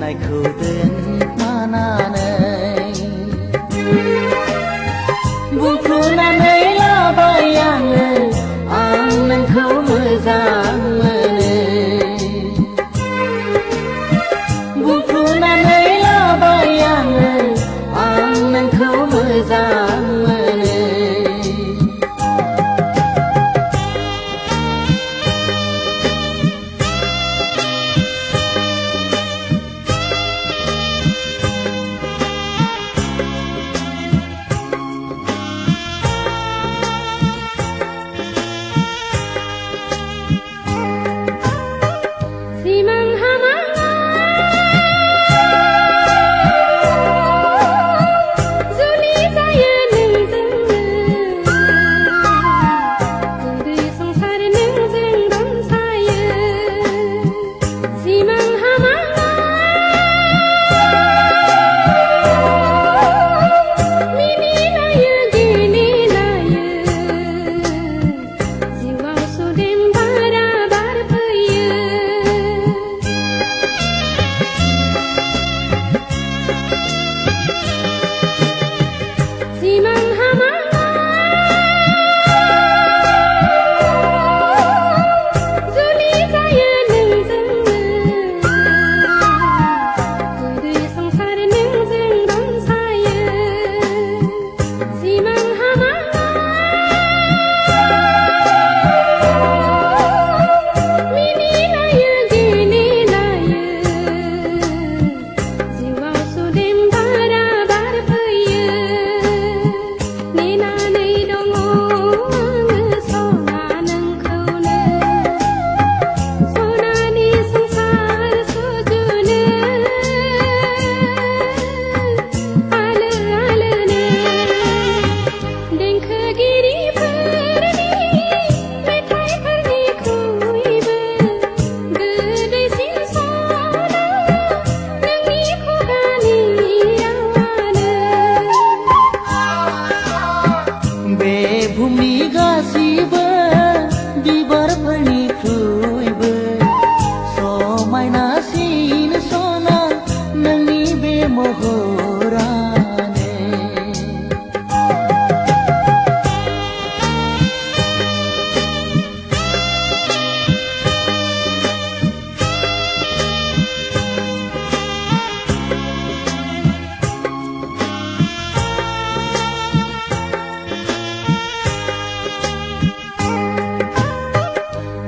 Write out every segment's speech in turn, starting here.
होनायखौ दोनखोमानानै बुंफ्रुनानै लाबाय आङो आं नोंखौ मोजां मोनो बुंफ्रुनानै लाबाय आङो आं नोंखौ मोजां मोनो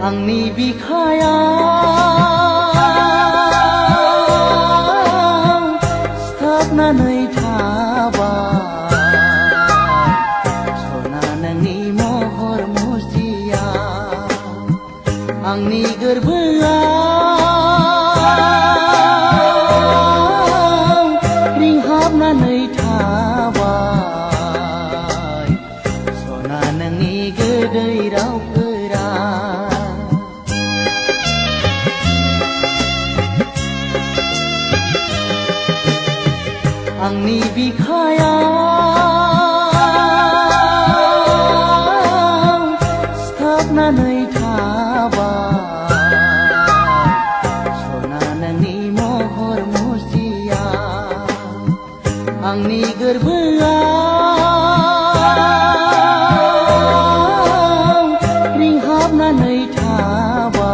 आंनि बिखायाव सिथाबनानै थाबाय सना नोंनि महर मुस्रिया आंनि गोरबोआव रिंहाबनानै थाबाय सना नोंनि गोदै रावफोरा आंनि बिखायाव सिथाबनानै थाबाय सना नोंनि महर मुस्रिया आंनि गोरबोआव रिंहाबनानै थाबाय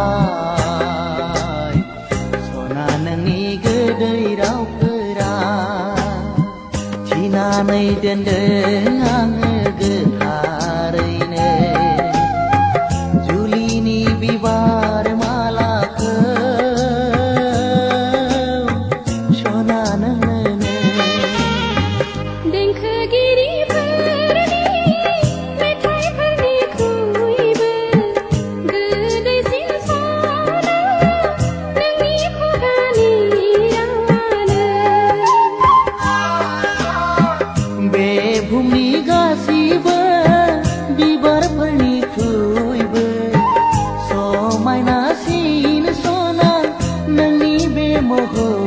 सना नोंनि गोदै रावफोरा थिनानै दोनदों आङो गोथारैनो जुलिनि बिबार मालाखौ सना नोंनो देंखोगिरिफोरनि मेथाइफोरनिख्रुइबो गोदैसिन सना नोंनि खुगानि रावानो बे बुहुमनि गासिबो बिबारफोरनिख्रुइबो समायनासिन सना नोंनि बे महर